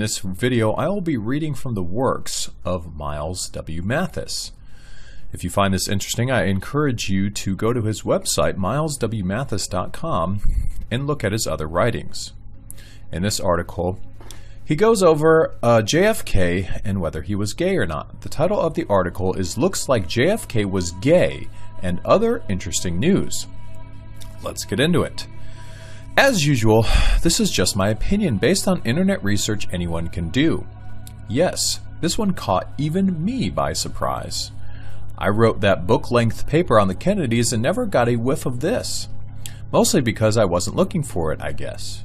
this video, I will be reading from the works of Miles W. Mathis. If you find this interesting, I encourage you to go to his website, mileswmathis.com, and look at his other writings. In this article, he goes over JFK and whether he was gay or not. The title of the article is "Looks Like JFK Was Gay and Other Interesting News." Let's get into it. As usual, this is just my opinion based on internet research anyone can do. Yes, this one caught even me by surprise. I wrote that book-length paper on the Kennedys and never got a whiff of this. Mostly because I wasn't looking for it, I guess.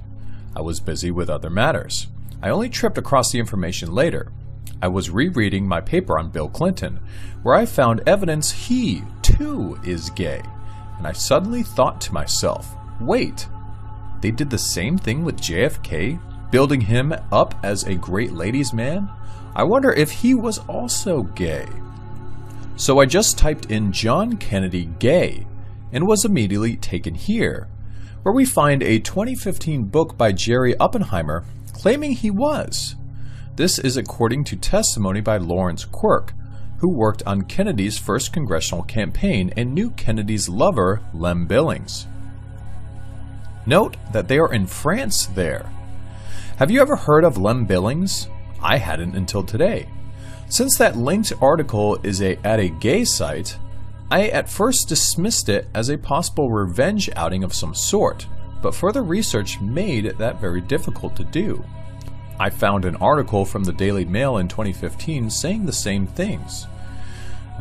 I was busy with other matters. I only tripped across the information later. I was rereading my paper on Bill Clinton, where I found evidence he, too, is gay. And I suddenly thought to myself, wait, they did the same thing with JFK, building him up as a great ladies' man? I wonder if he was also gay. So I just typed in John Kennedy gay and was immediately taken here, where we find a 2015 book by Jerry Oppenheimer claiming he was. This is according to testimony by Lawrence Quirk, who worked on Kennedy's first congressional campaign and knew Kennedy's lover, Lem Billings. Note that they are in France there. Have you ever heard of Lem Billings? I hadn't until today. Since that linked article is at a gay site, I at first dismissed it as a possible revenge outing of some sort, but further research made that very difficult to do. I found an article from the Daily Mail in 2015 saying the same things.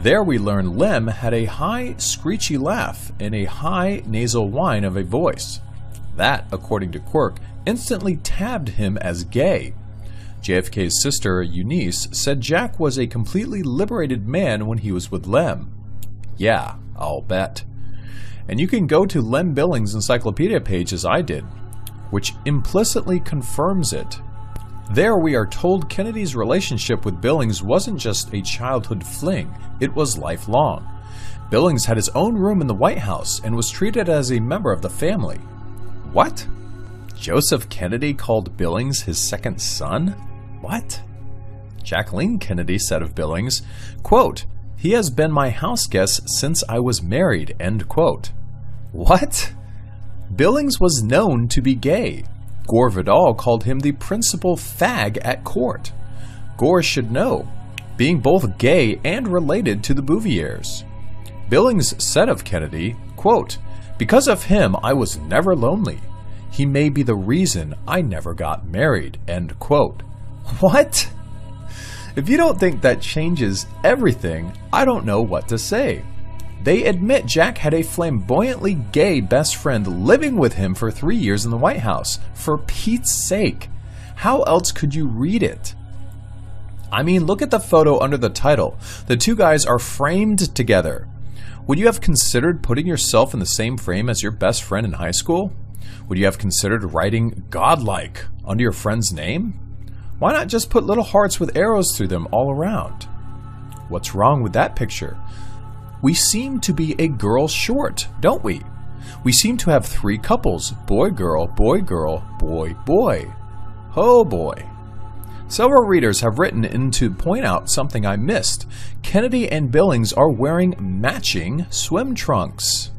There we learn Lem had a high, screechy laugh and a high nasal whine of a voice. That, according to Quirk, instantly tabbed him as gay. JFK's sister, Eunice, said Jack was a completely liberated man when he was with Lem. Yeah, I'll bet. And you can go to Lem Billings' encyclopedia page as I did, which implicitly confirms it. There we are told Kennedy's relationship with Billings wasn't just a childhood fling, it was lifelong. Billings had his own room in the White House and was treated as a member of the family. What? Joseph Kennedy called Billings his second son? What? Jacqueline Kennedy said of Billings, quote, "He has been my house guest since I was married," end quote. What? Billings was known to be gay. Gore Vidal called him the principal fag at court. Gore should know, being both gay and related to the Bouviers. Billings said of Kennedy, quote, "Because of him, I was never lonely. He may be the reason I never got married," end quote. What? If you don't think that changes everything, I don't know what to say. They admit Jack had a flamboyantly gay best friend living with him for 3 years in the White House. For Pete's sake, how else could you read it? I mean, look at the photo under the title. The two guys are framed together. Would you have considered putting yourself in the same frame as your best friend in high school? Would you have considered writing "godlike" under your friend's name? Why not just put little hearts with arrows through them all around? What's wrong with that picture? We seem to be a girl short, don't we? We seem to have 3 couples, boy, girl, boy, boy. Oh boy. Several readers have written in to point out something I missed. Kennedy and Billings are wearing matching swim trunks.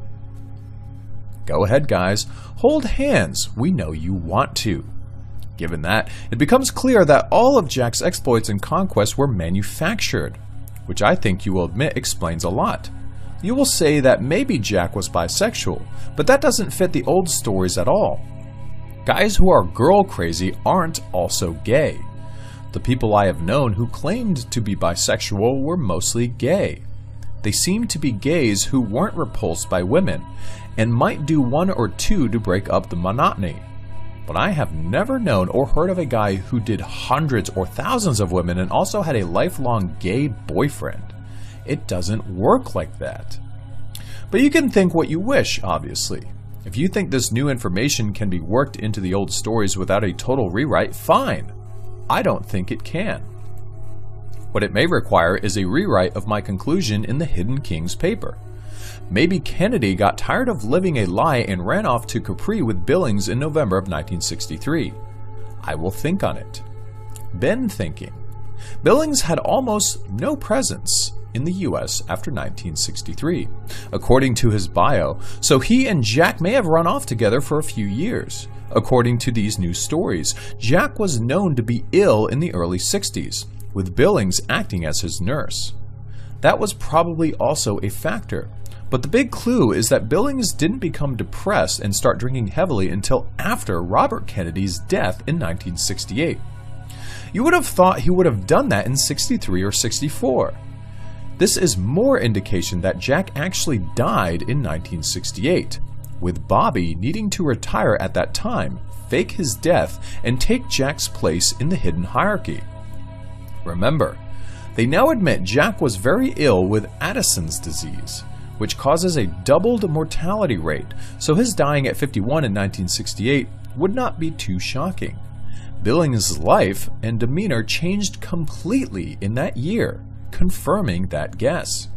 Go ahead, guys. Hold hands. We know you want to. Given that, it becomes clear that all of Jack's exploits and conquests were manufactured, which I think you will admit explains a lot. You will say that maybe Jack was bisexual, but that doesn't fit the old stories at all. Guys who are girl crazy aren't also gay. The people I have known who claimed to be bisexual were mostly gay. They seemed to be gays who weren't repulsed by women, and might do 1 or 2 to break up the monotony. But I have never known or heard of a guy who did hundreds or thousands of women and also had a lifelong gay boyfriend. It doesn't work like that. But you can think what you wish, obviously. If you think this new information can be worked into the old stories without a total rewrite, fine. I don't think it can. What it may require is a rewrite of my conclusion in the Hidden Kings paper. Maybe Kennedy got tired of living a lie and ran off to Capri with Billings in November of 1963. I will think on it. been thinking? Billings had almost no presence in the US after 1963, according to his bio, so he and Jack may have run off together for a few years. According to these news stories, Jack was known to be ill in the early 60s, with Billings acting as his nurse. That was probably also a factor, but the big clue is that Billings didn't become depressed and start drinking heavily until after Robert Kennedy's death in 1968. You would have thought he would have done that in 63 or 64. This is more indication that Jack actually died in 1968, with Bobby needing to retire at that time, fake his death, and take Jack's place in the hidden hierarchy. Remember, they now admit Jack was very ill with Addison's disease, which causes a doubled mortality rate, so his dying at 51 in 1968 would not be too shocking. Billings' life and demeanor changed completely in that year, confirming that guess.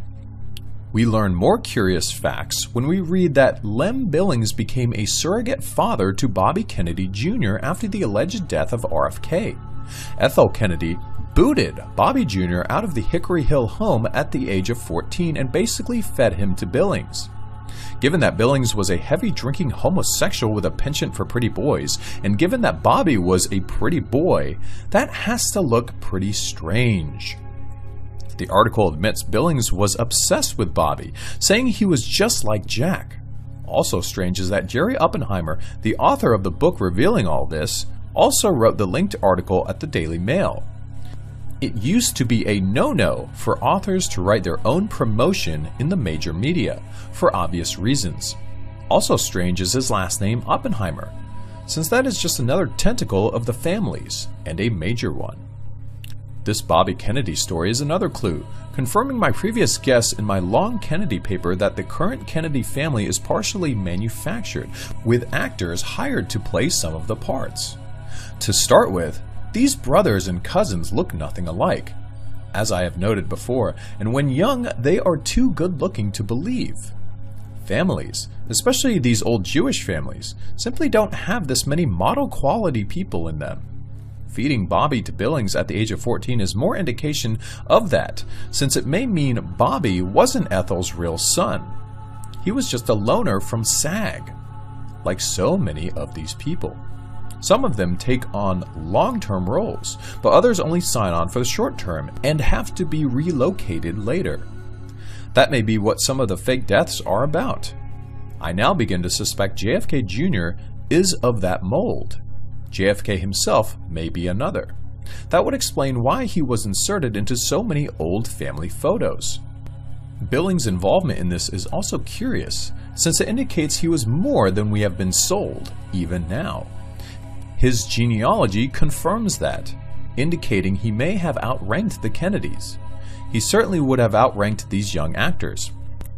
We learn more curious facts when we read that Lem Billings became a surrogate father to Bobby Kennedy Jr. after the alleged death of RFK. Ethel Kennedy booted Bobby Jr. out of the Hickory Hill home at the age of 14 and basically fed him to Billings. Given that Billings was a heavy drinking homosexual with a penchant for pretty boys, and given that Bobby was a pretty boy, that has to look pretty strange. The article admits Billings was obsessed with Bobby, saying he was just like Jack. Also strange is that Jerry Oppenheimer, the author of the book revealing all this, also wrote the linked article at the Daily Mail. It used to be a no-no for authors to write their own promotion in the major media, for obvious reasons. Also strange is his last name, Oppenheimer, since that is just another tentacle of the families, and a major one. This Bobby Kennedy story is another clue, confirming my previous guess in my long Kennedy paper that the current Kennedy family is partially manufactured, with actors hired to play some of the parts. To start with, these brothers and cousins look nothing alike, as I have noted before, and when young they are too good-looking to believe. Families, especially these old Jewish families, simply don't have this many model-quality people in them. Feeding Bobby to Billings at the age of 14 is more indication of that, since it may mean Bobby wasn't Ethel's real son. He was just a loner from SAG, like so many of these people. Some of them take on long-term roles, but others only sign on for the short term and have to be relocated later. That may be what some of the fake deaths are about. I now begin to suspect JFK Jr. is of that mold. JFK himself may be another. That would explain why he was inserted into so many old family photos. Billings' involvement in this is also curious, since it indicates he was more than we have been sold, even now. His genealogy confirms that, indicating he may have outranked the Kennedys. He certainly would have outranked these young actors.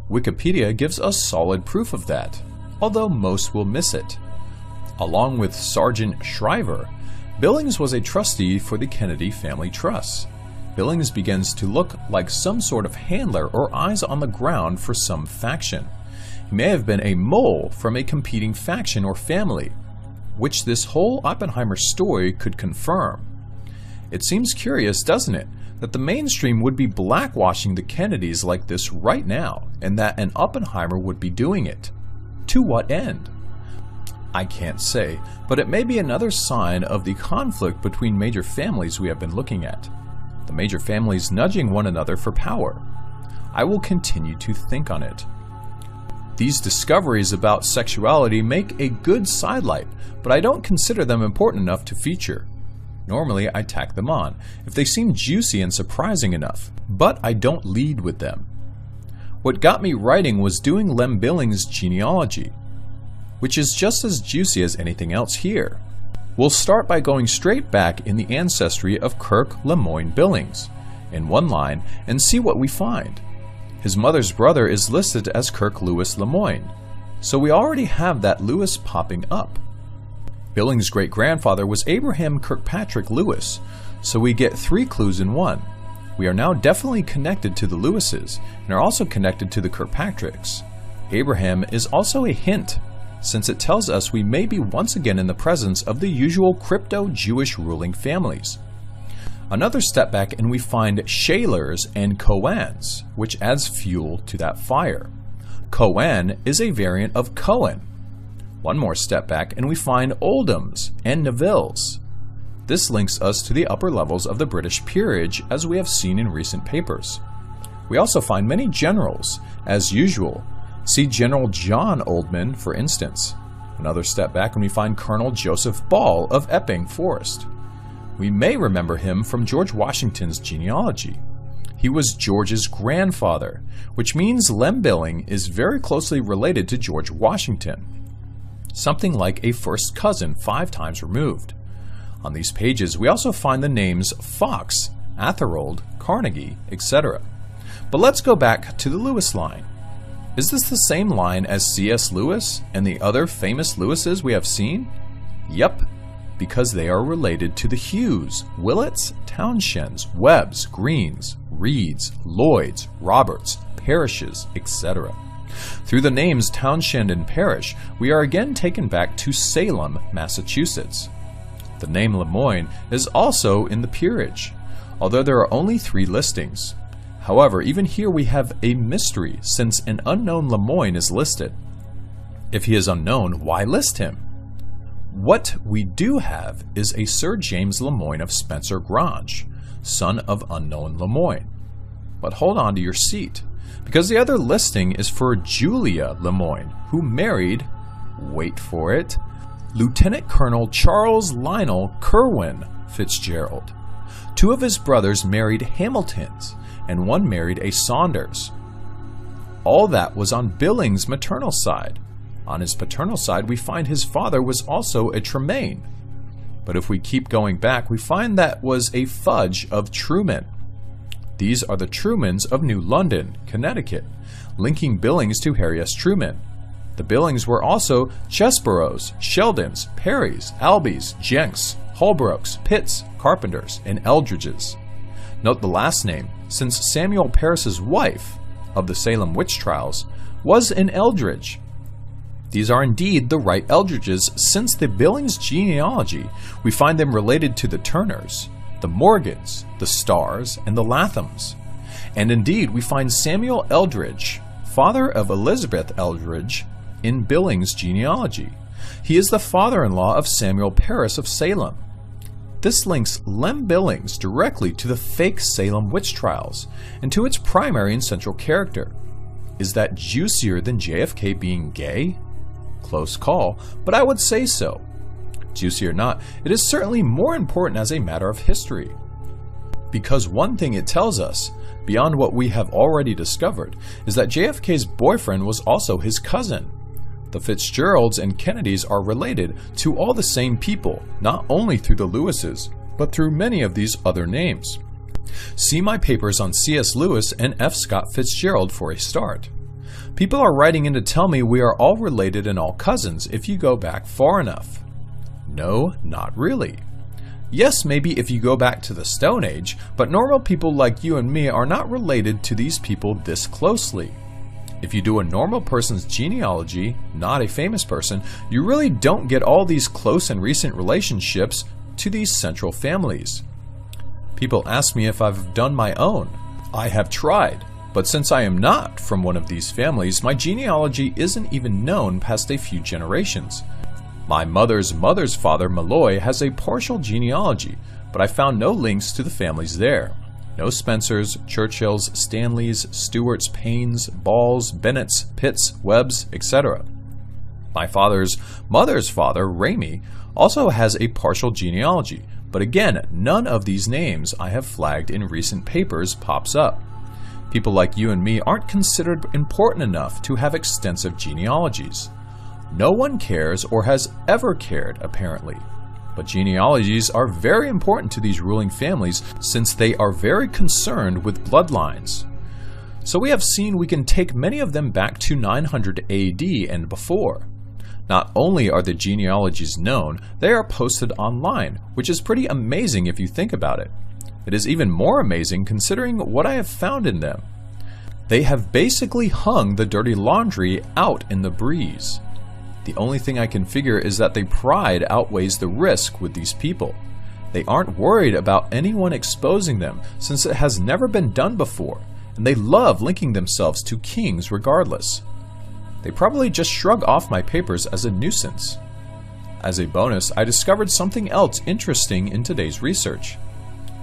Wikipedia gives us solid proof of that, although most will miss it. Along with Sergeant Shriver, Billings was a trustee for the Kennedy Family Trust. Billings begins to look like some sort of handler or eyes on the ground for some faction. He may have been a mole from a competing faction or family, which this whole Oppenheimer story could confirm. It seems curious, doesn't it, that the mainstream would be blackwashing the Kennedys like this right now, and that an Oppenheimer would be doing it. To what end? I can't say, but it may be another sign of the conflict between major families we have been looking at. The major families nudging one another for power. I will continue to think on it. These discoveries about sexuality make a good sidelight, but I don't consider them important enough to feature. Normally, I tack them on, if they seem juicy and surprising enough, but I don't lead with them. What got me writing was doing Lem Billings' genealogy, which is just as juicy as anything else here. We'll start by going straight back in the ancestry of Kirk Lemoyne Billings, in one line, and see what we find. His mother's brother is listed as Kirk Lewis Lemoyne, so we already have that Lewis popping up. Billings' great-grandfather was Abraham Kirkpatrick Lewis, so we get 3 clues in one. We are now definitely connected to the Lewises, and are also connected to the Kirkpatricks. Abraham is also a hint, since it tells us we may be once again in the presence of the usual crypto-Jewish ruling families. Another step back and we find Shaylers and Coans, which adds fuel to that fire. Coan is a variant of Cohen. One more step back and we find Oldhams and Nevilles. This links us to the upper levels of the British peerage, as we have seen in recent papers. We also find many generals, as usual. See General John Oldman, for instance. Another step back and we find Colonel Joseph Ball of Epping Forest. We may remember him from George Washington's genealogy. He was George's grandfather, which means Lem Billing is very closely related to George Washington, something like a first cousin 5 times removed. On these pages, we also find the names Fox, Atherald, Carnegie, etc. But let's go back to the Lewis line. Is this the same line as C.S. Lewis and the other famous Lewises we have seen? Yep, because they are related to the Hughes, Willets, Townshends, Webbs, Greens, Reeds, Lloyds, Roberts, Parishes, etc. Through the names Townshend and Parish, we are again taken back to Salem, Massachusetts. The name Lemoyne is also in the peerage, although there are only 3 listings. However, even here we have a mystery, since an unknown Lemoyne is listed. If he is unknown, why list him? What we do have is a Sir James Lemoyne of Spencer Grange, son of unknown Lemoyne. But hold on to your seat, because the other listing is for Julia Lemoyne, who married, wait for it, Lieutenant Colonel Charles Lionel Kerwin Fitzgerald. 2 of his brothers married Hamiltons, and 1 married a Saunders. All that was on Billings' maternal side. On his paternal side, we find his father was also a Tremaine. But if we keep going back, we find that was a Fudge of Truman. These are the Trumans of New London, Connecticut, linking Billings to Harry S. Truman. The Billings were also Chesboroughs, Sheldons, Perrys, Albies, Jenks, Holbrooks, Pitts, Carpenters, and Eldridges. Note the last name, since Samuel Parris's wife, of the Salem witch trials, was an Eldridge. These are indeed the right Eldridges, since the Billings genealogy, we find them related to the Turners, the Morgans, the Starrs, and the Lathams. And indeed, we find Samuel Eldridge, father of Elizabeth Eldridge, in Billings' genealogy. He is the father-in-law of Samuel Parris of Salem. This links Lem Billings directly to the fake Salem witch trials, and to its primary and central character. Is that juicier than JFK being gay? Close call, but I would say so. Juicy or not, it is certainly more important as a matter of history. Because one thing it tells us, beyond what we have already discovered, is that JFK's boyfriend was also his cousin. The Fitzgeralds and Kennedys are related to all the same people, not only through the Lewises, but through many of these other names. See my papers on C.S. Lewis and F. Scott Fitzgerald for a start. People are writing in to tell me we are all related and all cousins if you go back far enough. No, not really. Yes, maybe if you go back to the Stone Age, but normal people like you and me are not related to these people this closely. If you do a normal person's genealogy, not a famous person, you really don't get all these close and recent relationships to these central families. People ask me if I've done my own. I have tried. But since I am not from one of these families, my genealogy isn't even known past a few generations. My mother's mother's father, Malloy, has a partial genealogy, but I found no links to the families there. No Spencers, Churchills, Stanleys, Stewarts, Paynes, Balls, Bennets, Pitts, Webbs, etc. My father's mother's father, Ramey, also has a partial genealogy, but again, none of these names I have flagged in recent papers pops up. People like you and me aren't considered important enough to have extensive genealogies. No one cares or has ever cared, apparently. But genealogies are very important to these ruling families since they are very concerned with bloodlines. So we have seen we can take many of them back to 900 AD and before. Not only are the genealogies known, they are posted online, which is pretty amazing if you think about it. It is even more amazing considering what I have found in them. They have basically hung the dirty laundry out in the breeze. The only thing I can figure is that the pride outweighs the risk with these people. They aren't worried about anyone exposing them since it has never been done before, and they love linking themselves to kings regardless. They probably just shrug off my papers as a nuisance. As a bonus, I discovered something else interesting in today's research.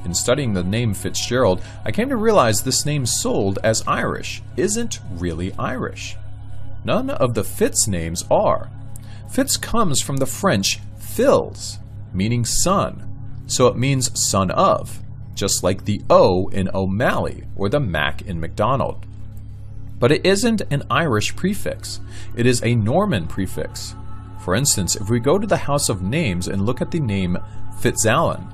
In studying the name Fitzgerald, I came to realize this name sold as Irish isn't really Irish. None of the Fitz names are. Fitz comes from the French fils, meaning son, so it means son of, just like the O in O'Malley or the Mac in McDonald. But it isn't an Irish prefix, it is a Norman prefix. For instance, if we go to the House of Names and look at the name Fitzalan,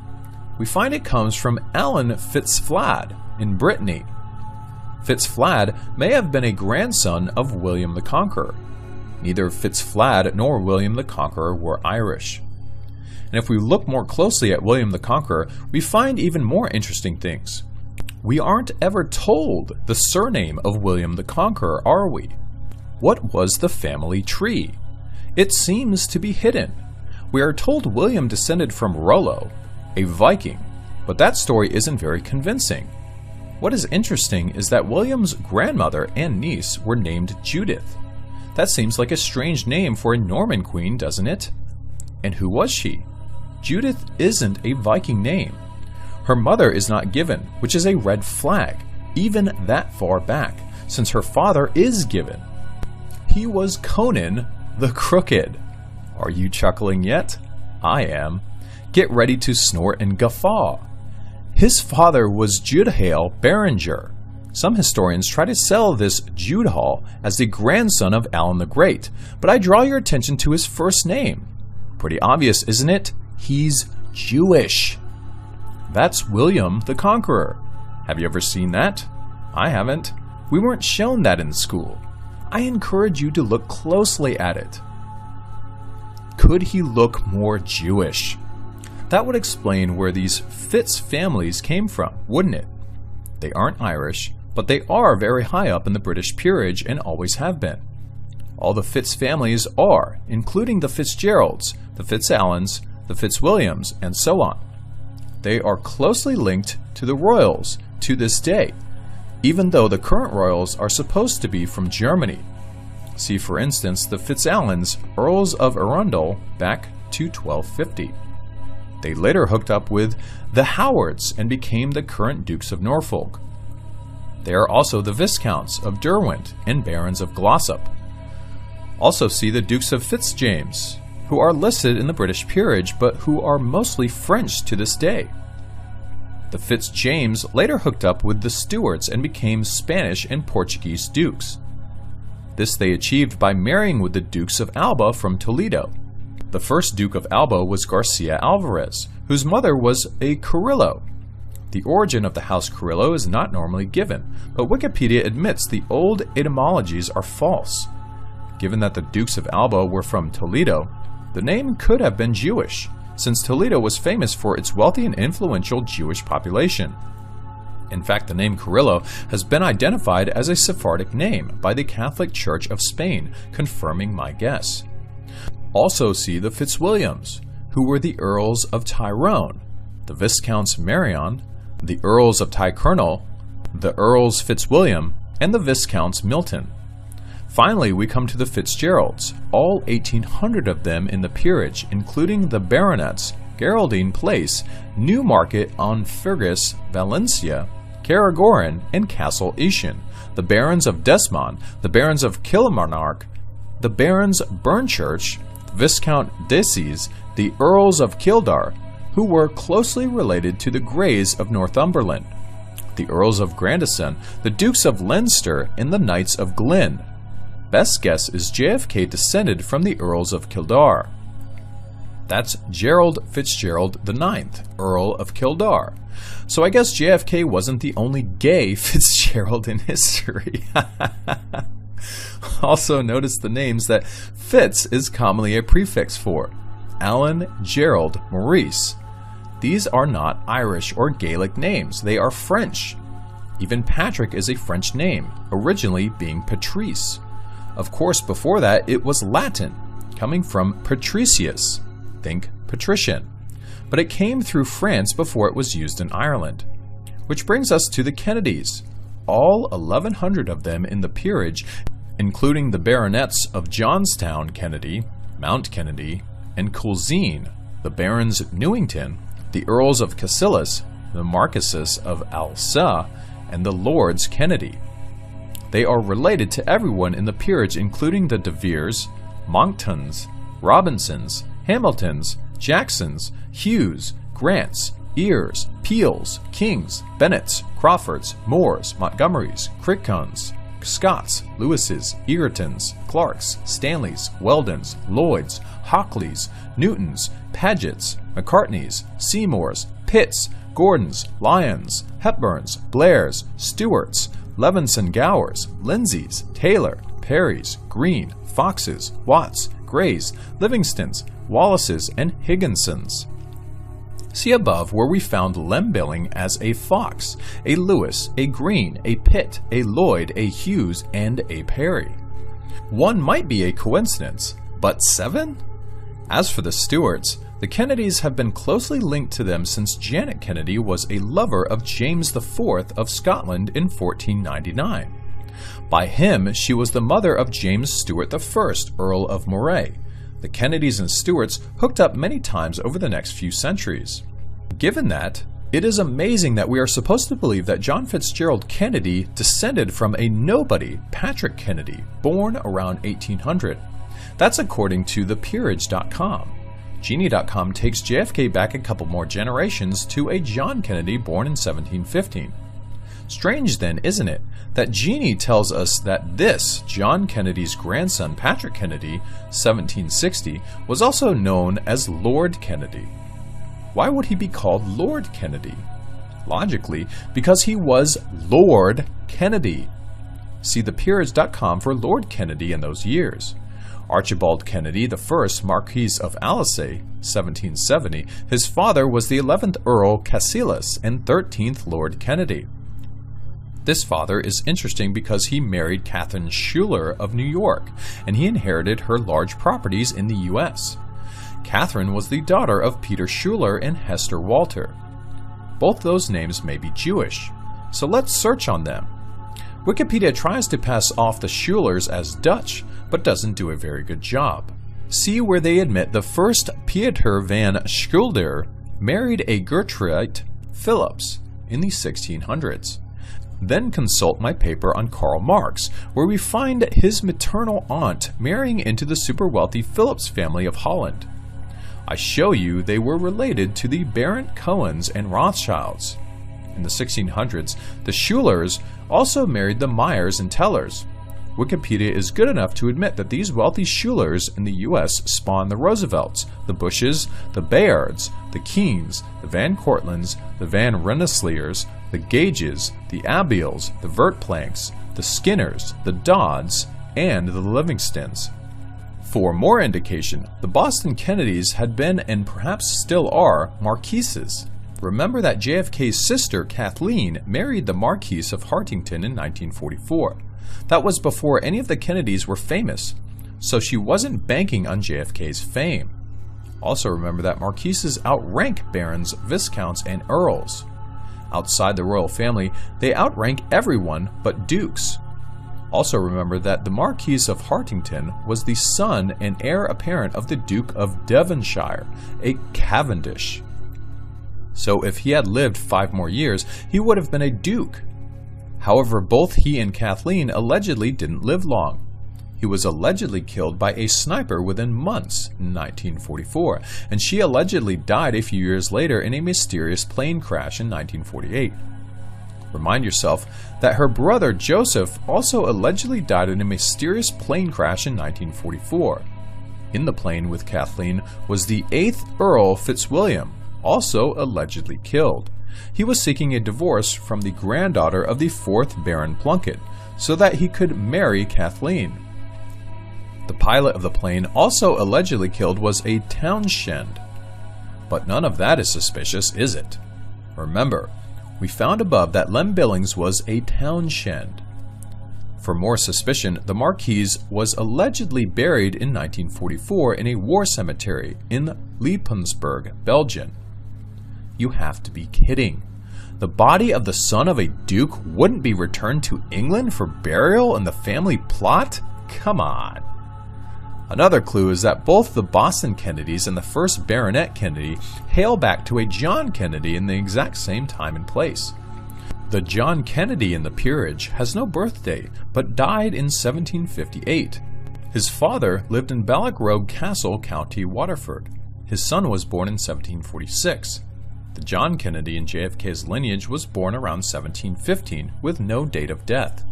we find it comes from Alan Fitzflad in Brittany. Fitzflad may have been a grandson of William the Conqueror. Neither Fitzflad nor William the Conqueror were Irish. And if we look more closely at William the Conqueror, we find even more interesting things. We aren't ever told the surname of William the Conqueror, are we? What was the family tree? It seems to be hidden. We are told William descended from Rollo, a Viking, but that story isn't very convincing. What is interesting is that William's grandmother and niece were named Judith. That seems like a strange name for a Norman queen, doesn't it? And who was she? Judith isn't a Viking name. Her mother is not given, which is a red flag, even that far back, since her father is given. He was Conan the Crooked. Are you chuckling yet? I am. Get ready to snort and guffaw. His father was Judahale Berenger. Some historians try to sell this Judahal as the grandson of Alan the Great, but I draw your attention to his first name. Pretty obvious, isn't it? He's Jewish. That's William the Conqueror. Have you ever seen that? I haven't. We weren't shown that in school. I encourage you to look closely at it. Could he look more Jewish? That would explain where these Fitz families came from, wouldn't it? They aren't Irish, but they are very high up in the British peerage and always have been. All the Fitz families are, including the Fitzgeralds, the Fitzalans, the Fitzwilliams, and so on. They are closely linked to the royals to this day, even though the current royals are supposed to be from Germany. See, for instance, the Fitzalans, Earls of Arundel, back to 1250. They later hooked up with the Howards and became the current Dukes of Norfolk. They are also the Viscounts of Derwent and Barons of Glossop. Also see the Dukes of Fitzjames, who are listed in the British peerage but who are mostly French to this day. The Fitzjames later hooked up with the Stuarts and became Spanish and Portuguese dukes. This they achieved by marrying with the Dukes of Alba from Toledo. The first Duke of Alba was Garcia Alvarez, whose mother was a Carrillo. The origin of the House Carrillo is not normally given, but Wikipedia admits the old etymologies are false. Given that the Dukes of Alba were from Toledo, the name could have been Jewish, since Toledo was famous for its wealthy and influential Jewish population. In fact, the name Carrillo has been identified as a Sephardic name by the Catholic Church of Spain, confirming my guess. Also see the Fitzwilliams, who were the Earls of Tyrone, the Viscounts Marion, the Earls of Tyrconnell, the Earls Fitzwilliam, and the Viscounts Milton. Finally, we come to the Fitzgeralds, all 1,800 of them in the peerage, including the baronets Geraldine Place, Newmarket on Fergus, Valencia, Carrigoran, and Castle Ishan, the Barons of Desmond, the Barons of Kilmarnock, the Barons Burnchurch, Viscount Desies, the Earls of Kildare, who were closely related to the Greys of Northumberland, the Earls of Grandison, the Dukes of Leinster, and the Knights of Glyn. Best guess is JFK descended from the Earls of Kildare. That's Gerald Fitzgerald IX, Earl of Kildare. So I guess JFK wasn't the only gay Fitzgerald in history. Also notice the names that Fitz is commonly a prefix for. Alan, Gerald, Maurice. These are not Irish or Gaelic names, they are French. Even Patrick is a French name, originally being Patrice. Of course, before that it was Latin, coming from patricius, think patrician. but it came through France before it was used in Ireland. Which brings us to the Kennedys, all 1,100 of them in the peerage, including the baronets of Johnstown Kennedy, Mount Kennedy, and Coulsine, the barons of Newington, the earls of Cassilis, the marquises of Alsace, and the lords Kennedy. They are related to everyone in the peerage, including the De Veres, Monktons, Robinsons, Hamiltons, Jacksons, Hughes, Grants, Ears, Peels, Kings, Bennets, Crawfords, Moores, Montgomerys, Crickons, Scotts, Lewises, Egertons, Clarks, Stanleys, Weldons, Lloyds, Hockleys, Newtons, Pagets, McCartneys, Seymours, Pitts, Gordons, Lyons, Hepburns, Blairs, Stewarts, Levinson Gowers, Lindsays, Taylor, Perrys, Green, Foxes, Watts, Grays, Livingstons, Wallaces, and Higginsons. See above where we found Lembilling as a Fox, a Lewis, a Green, a Pitt, a Lloyd, a Hughes, and a Perry. One might be a coincidence, but 7? As for the Stuarts, the Kennedys have been closely linked to them since Janet Kennedy was a lover of James IV of Scotland in 1499. By him, she was the mother of James Stuart I, Earl of Moray. The Kennedys and Stuarts hooked up many times over the next few centuries. Given that, it is amazing that we are supposed to believe that John Fitzgerald Kennedy descended from a nobody, Patrick Kennedy, born around 1800. That's according to thepeerage.com. Genie.com takes JFK back a couple more generations to a John Kennedy born in 1715. Strange then, isn't it, that Genie tells us that this, John Kennedy's grandson Patrick Kennedy, 1760, was also known as Lord Kennedy. Why would he be called Lord Kennedy? Logically, because he was Lord Kennedy. See thepeerage.com for Lord Kennedy in those years. Archibald Kennedy, the first Marquis of Alsace, 1770, his father was the 11th Earl Cassilis and 13th Lord Kennedy. This father is interesting because he married Catherine Schuyler of New York, and he inherited her large properties in the U.S. Catherine was the daughter of Peter Schuyler and Hester Walter. Both those names may be Jewish, so let's search on them. Wikipedia tries to pass off the Schuylers as Dutch, but doesn't do a very good job. See where they admit the first Pieter van Schuyler married a Gertrude Phillips in the 1600s. Then consult my paper on Karl Marx, where we find his maternal aunt marrying into the super-wealthy Phillips family of Holland. I show you they were related to the Baron Cohens and Rothschilds. In the 1600s, the Schuylers also married the Myers and Tellers. Wikipedia is good enough to admit that these wealthy Schuylers in the U.S. spawned the Roosevelts, the Bushes, the Bayards, the Keens, the Van Cortlands, the Van Rensselaers, the Gages, the Abiels, the Vertplanks, the Skinners, the Dodds, and the Livingstons. For more indication, the Boston Kennedys had been and perhaps still are marquises. Remember that JFK's sister Kathleen married the Marquis of Hartington in 1944. That was before any of the Kennedys were famous, so she wasn't banking on JFK's fame. Also remember that marquises outrank barons, viscounts, and earls. Outside the royal family, they outrank everyone but dukes. Also remember that the Marquis of Hartington was the son and heir apparent of the Duke of Devonshire, a Cavendish. So if he had lived 5 more years, he would have been a duke. However, both he and Kathleen allegedly didn't live long. He was allegedly killed by a sniper within months in 1944, and she allegedly died a few years later in a mysterious plane crash in 1948. Remind yourself that her brother Joseph also allegedly died in a mysterious plane crash in 1944. In the plane with Kathleen was the 8th Earl Fitzwilliam, also allegedly killed. He was seeking a divorce from the granddaughter of the 4th Baron Plunkett, so that he could marry Kathleen. The pilot of the plane also allegedly killed was a Townshend. But none of that is suspicious, is it? Remember, we found above that Lem Billings was a Townshend. For more suspicion, the Marquis was allegedly buried in 1944 in a war cemetery in Leopoldsburg, Belgium. You have to be kidding. The body of the son of a duke wouldn't be returned to England for burial in the family plot? Come on. Another clue is that both the Boston Kennedys and the first Baronet Kennedy hail back to a John Kennedy in the exact same time and place. The John Kennedy in the peerage has no birthday, but died in 1758. His father lived in Balloch Castle, County Waterford. His son was born in 1746. The John Kennedy in JFK's lineage was born around 1715 with no date of death.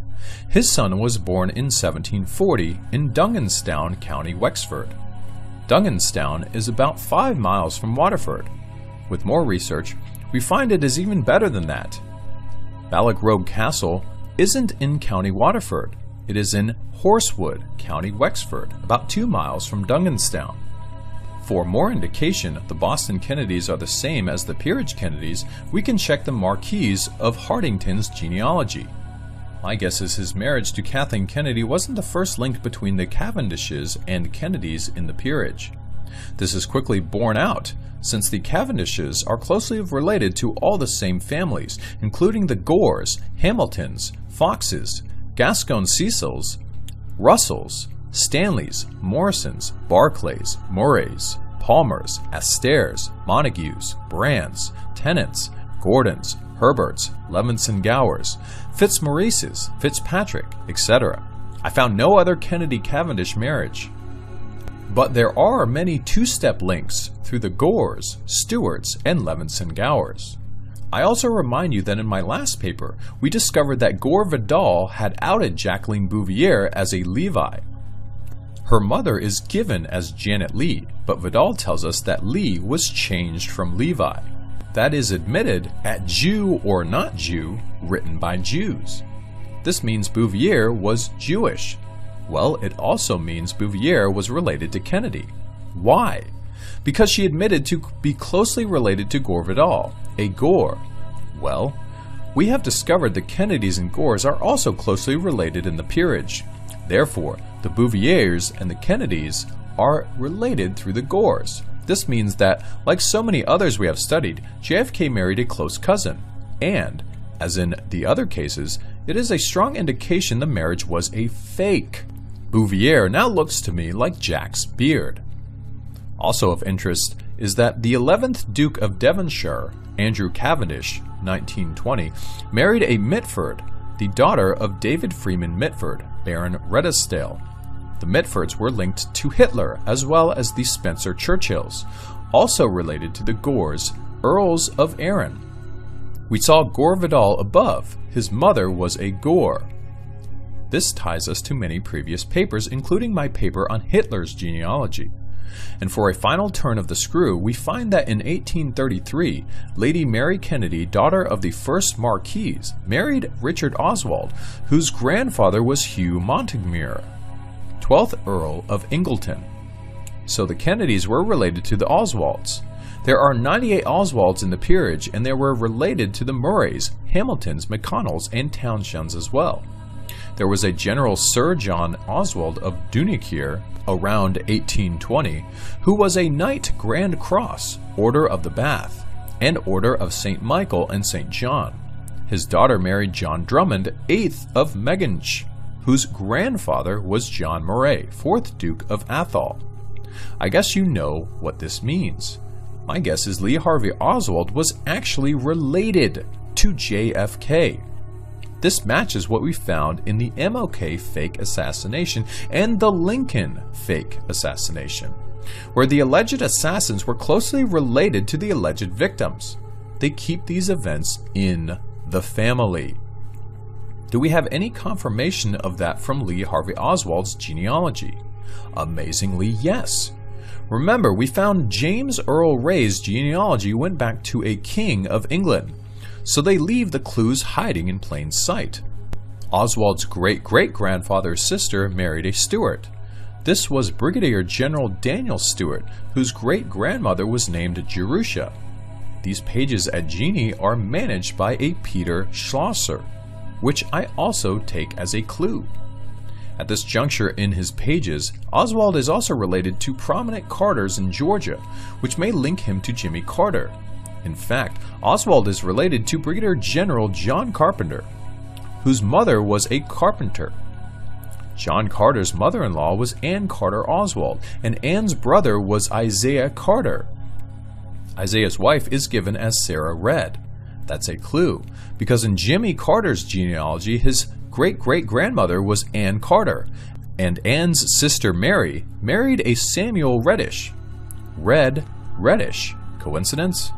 His son was born in 1740 in Dunganstown, County Wexford. Dunganstown is about 5 miles from Waterford. With more research, we find it is even better than that. Balloch Castle isn't in County Waterford. It is in Horsewood, County Wexford, about 2 miles from Dunganstown. For more indication the Boston Kennedys are the same as the peerage Kennedys, we can check the Marquis of Hartington's genealogy. My guess is his marriage to Kathleen Kennedy wasn't the first link between the Cavendishes and Kennedys in the peerage. This is quickly borne out, since the Cavendishes are closely related to all the same families, including the Gores, Hamiltons, Foxes, Gascoigne-Cecils, Russells, Stanleys, Morrisons, Barclays, Murrays, Palmers, Astairs, Montagues, Brands, Tennants, Gordons, Herberts, Levinson-Gowers, Fitzmaurices, Fitzpatrick, etc. I found no other Kennedy-Cavendish marriage. But there are many two-step links through the Gores, Stuarts, and Levinson-Gowers. I also remind you that in my last paper, we discovered that Gore Vidal had outed Jacqueline Bouvier as a Levi. Her mother is given as Janet Lee, but Vidal tells us that Lee was changed from Levi. That is admitted at Jew or not Jew, written by Jews. This means Bouvier was Jewish. Well, it also means Bouvier was related to Kennedy. Why? Because she admitted to be closely related to Gore Vidal, a Gore. Well, we have discovered the Kennedys and Gores are also closely related in the peerage. Therefore, the Bouviers and the Kennedys are related through the Gores. This means that, like so many others we have studied, JFK married a close cousin, and, as in the other cases, it is a strong indication the marriage was a fake. Bouvier now looks to me like Jack's beard. Also of interest is that the 11th Duke of Devonshire, Andrew Cavendish, 1920, married a Mitford, the daughter of David Freeman Mitford, Baron Redesdale. The Mitfords were linked to Hitler as well as the Spencer Churchills, also related to the Gores, Earls of Arran. We saw Gore Vidal above. His mother was a Gore. This ties us to many previous papers, including my paper on Hitler's genealogy. And for a final turn of the screw, we find that in 1833, Lady Mary Kennedy, daughter of the first Marquis, married Richard Oswald, whose grandfather was Hugh Montague, 12th Earl of Ingleton. So the Kennedys were related to the Oswalds. There are 98 Oswalds in the peerage, and they were related to the Murrays, Hamiltons, McConnells, and Townsends as well. There was a General Sir John Oswald of Dunkirk around 1820, who was a Knight Grand Cross, Order of the Bath, and Order of St. Michael and St. John. His daughter married John Drummond, 8th of Meganch, whose grandfather was John Murray, 4th Duke of Athol. I guess you know what this means. My guess is Lee Harvey Oswald was actually related to JFK. This matches what we found in the MLK fake assassination and the Lincoln fake assassination, where the alleged assassins were closely related to the alleged victims. They keep these events in the family. Do we have any confirmation of that from Lee Harvey Oswald's genealogy? Amazingly, yes. Remember, we found James Earl Ray's genealogy went back to a king of England, so they leave the clues hiding in plain sight. Oswald's great-great-grandfather's sister married a Stuart. This was Brigadier General Daniel Stuart, whose great-grandmother was named Jerusha. These pages at Genie are managed by a Peter Schlosser, which I also take as a clue. At this juncture in his pages, Oswald is also related to prominent Carters in Georgia, which may link him to Jimmy Carter. In fact, Oswald is related to Brigadier General John Carpenter, whose mother was a carpenter. John Carter's mother-in-law was Anne Carter Oswald, and Anne's brother was Isaiah Carter. Isaiah's wife is given as Sarah Red. That's a clue, because in Jimmy Carter's genealogy, his great-great-grandmother was Anne Carter, and Anne's sister Mary married a Samuel Reddish. Reddish. Coincidence?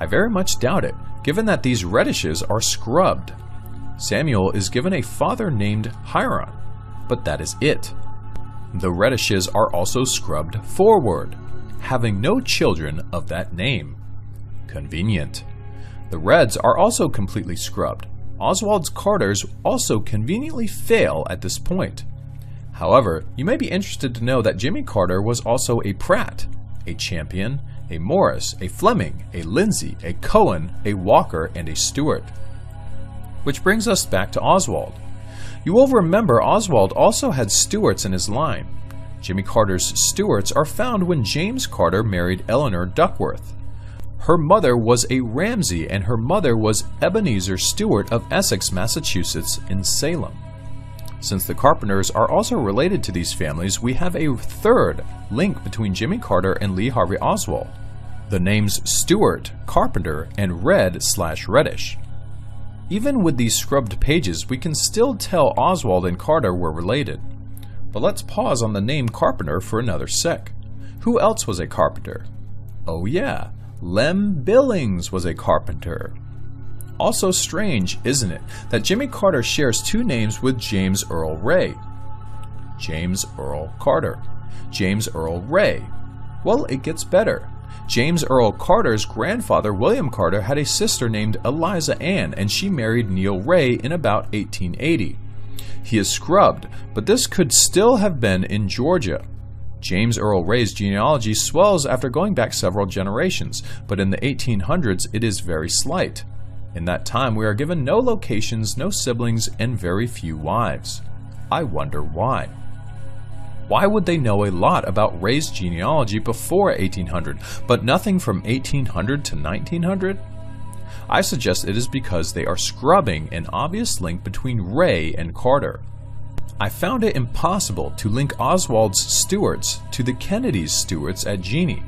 I very much doubt it, given that these Reddishes are scrubbed. Samuel is given a father named Hiram, but that is it. The Reddishes are also scrubbed forward, having no children of that name. Convenient. The Reds are also completely scrubbed. Oswald's Carters also conveniently fail at this point. However, you may be interested to know that Jimmy Carter was also a Pratt, a Champion, a Morris, a Fleming, a Lindsay, a Cohen, a Walker, and a Stewart. Which brings us back to Oswald. You will remember Oswald also had Stewarts in his line. Jimmy Carter's Stewarts are found when James Carter married Eleanor Duckworth. Her mother was a Ramsay, and her mother was Ebenezer Stewart of Essex, Massachusetts, in Salem. Since the Carpenters are also related to these families, we have a third link between Jimmy Carter and Lee Harvey Oswald. The names Stewart, Carpenter, and Red/Reddish. Even with these scrubbed pages, we can still tell Oswald and Carter were related. But let's pause on the name Carpenter for another sec. Who else was a carpenter? Oh yeah, Lem Billings was a carpenter. Also strange, isn't it, that Jimmy Carter shares two names with James Earl Ray. James Earl Carter. James Earl Ray. Well, it gets better. James Earl Carter's grandfather, William Carter, had a sister named Eliza Ann, and she married Neil Ray in about 1880. He is scrubbed, but this could still have been in Georgia. James Earl Ray's genealogy swells after going back several generations, but in the 1800s it is very slight. In that time we are given no locations, no siblings, and very few wives. I wonder why. Why would they know a lot about Ray's genealogy before 1800, but nothing from 1800 to 1900? I suggest it is because they are scrubbing an obvious link between Ray and Carter. I found it impossible to link Oswald's Stewarts to the Kennedy's Stewarts at Genie,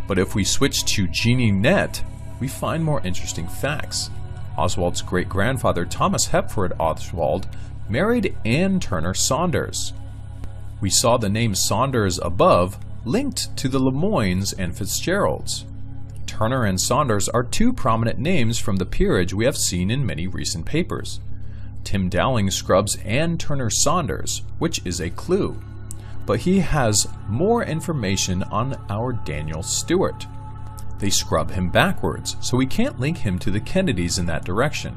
but if we switch to GenieNet, we find more interesting facts. Oswald's great-grandfather Thomas Hepford Oswald married Ann Turner Saunders. We saw the name Saunders above linked to the Lemoynes and Fitzgeralds. Turner and Saunders are two prominent names from the peerage we have seen in many recent papers. Tim Dowling scrubs Ann Turner Saunders, which is a clue, but he has more information on our Daniel Stewart. They scrub him backwards, so we can't link him to the Kennedys in that direction,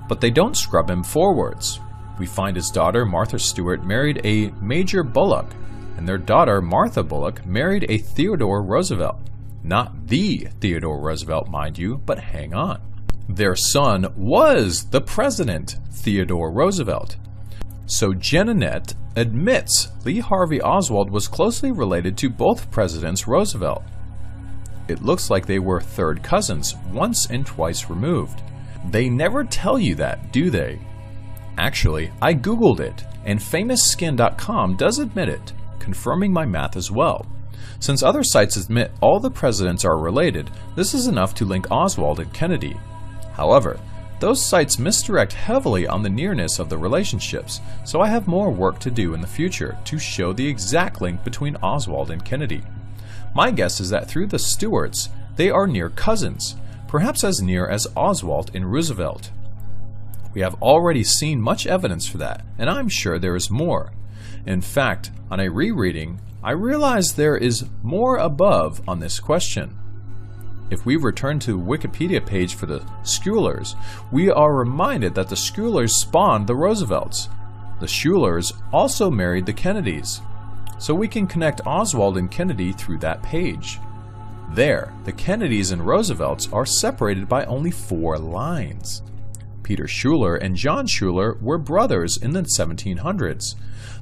but they don't scrub him forwards. We find his daughter Martha Stewart married a Major Bullock, and their daughter Martha Bullock married a Theodore Roosevelt. Not the Theodore Roosevelt, mind you, but hang on. Their son was the President, Theodore Roosevelt. So JenieNet admits Lee Harvey Oswald was closely related to both Presidents Roosevelt. It looks like they were third cousins, once and twice removed. They never tell you that, do they? Actually, I googled it, and FamousSkin.com does admit it, confirming my math as well. Since other sites admit all the presidents are related, this is enough to link Oswald and Kennedy. However, those sites misdirect heavily on the nearness of the relationships, so I have more work to do in the future to show the exact link between Oswald and Kennedy. My guess is that through the Stewarts, they are near cousins, perhaps as near as Oswald and Roosevelt. We have already seen much evidence for that, and I'm sure there is more. In fact, on a rereading, I realize there is more above on this question. If we return to the Wikipedia page for the Schulers, we are reminded that the Schulers spawned the Roosevelts. The Schulers also married the Kennedys. So we can connect Oswald and Kennedy through that page. There, the Kennedys and Roosevelts are separated by only 4 lines. Peter Schuyler and John Schuyler were brothers in the 1700s.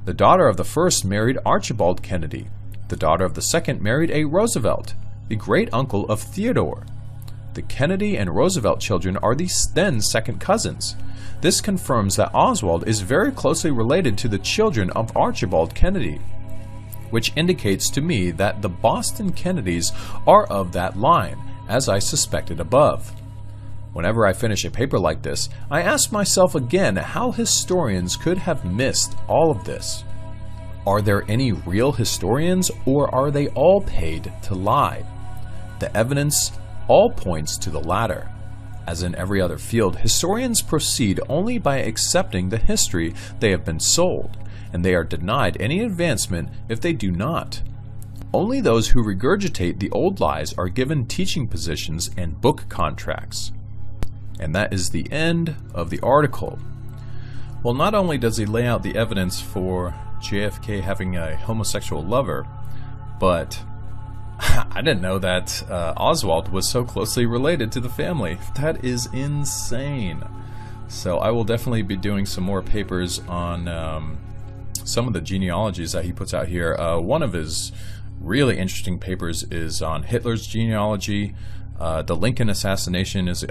The daughter of the first married Archibald Kennedy. The daughter of the second married a Roosevelt, the great-uncle of Theodore. The Kennedy and Roosevelt children are the then second cousins. This confirms that Oswald is very closely related to the children of Archibald Kennedy, which indicates to me that the Boston Kennedys are of that line, as I suspected above. Whenever I finish a paper like this, I ask myself again how historians could have missed all of this. Are there any real historians, or are they all paid to lie? The evidence all points to the latter. As in every other field, historians proceed only by accepting the history they have been sold, and they are denied any advancement if they do not. Only those who regurgitate the old lies are given teaching positions and book contracts. And that is the end of the article. Well, not only does he lay out the evidence for JFK having a homosexual lover, but I didn't know that Oswald was so closely related to the family. That is insane. So I will definitely be doing some more papers on some of the genealogies that he puts out here. One of his really interesting papers is on Hitler's genealogy. The Lincoln assassination is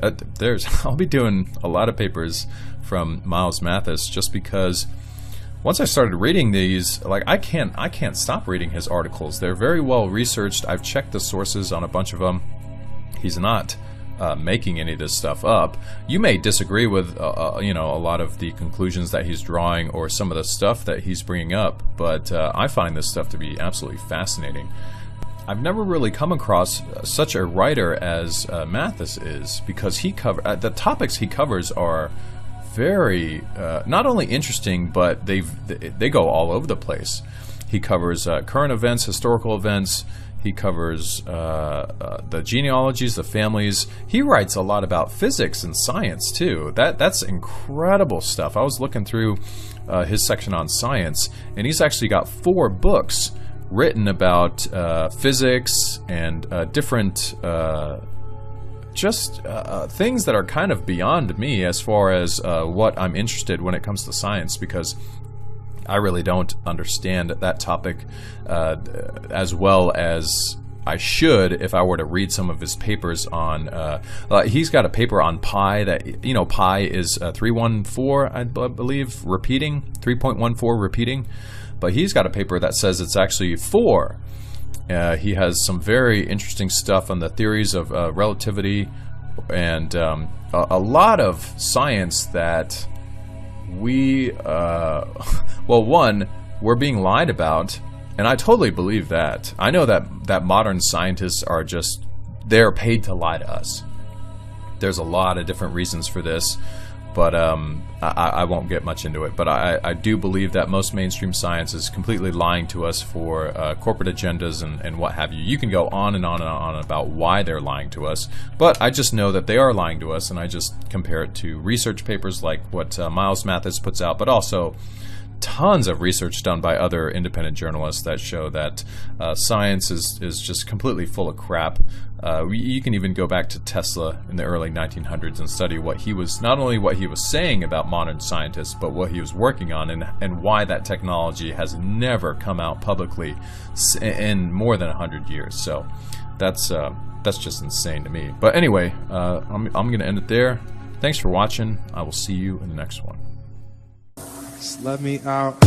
I'll be doing a lot of papers from Miles Mathis, just because once I started reading these, like, I can't stop reading his articles. They're very well researched. I've checked the sources on a bunch of them. He's not making any of this stuff up. You may disagree with a lot of the conclusions that he's drawing or some of the stuff that he's bringing up, but I find this stuff to be absolutely fascinating. I've never really come across such a writer as Mathis is, because the topics he covers are very not only interesting, but they go all over the place. He covers current events, historical events. He covers the genealogies, the families. He writes a lot about physics and science too. That's incredible stuff. I was looking through his section on science, and he's actually got 4 books written about physics and different things that are kind of beyond me as far as what I'm interested when it comes to science, because I really don't understand that topic as well as I should if I were to read some of his papers on he's got a paper on pi that, pi is 314, I believe, repeating, 3.14 repeating, but he's got a paper that says it's actually 4. He has some very interesting stuff on the theories of relativity and a lot of science that we, we're being lied about, and I totally believe that. I know that modern scientists are they're paid to lie to us. There's a lot of different reasons for this, but I won't get much into it. But I do believe that most mainstream science is completely lying to us for corporate agendas and what have you. You can go on and on and on about why they're lying to us, but I just know that they are lying to us, and I just compare it to research papers like what Miles Mathis puts out, but also tons of research done by other independent journalists that show that science is just completely full of crap. You can even go back to Tesla in the early 1900s and study not only what he was saying about modern scientists, but what he was working on, and why that technology has never come out publicly in more than 100 years. So that's just insane to me. But anyway, I'm going to end it there. Thanks for watching. I will see you in the next one. Just let me out.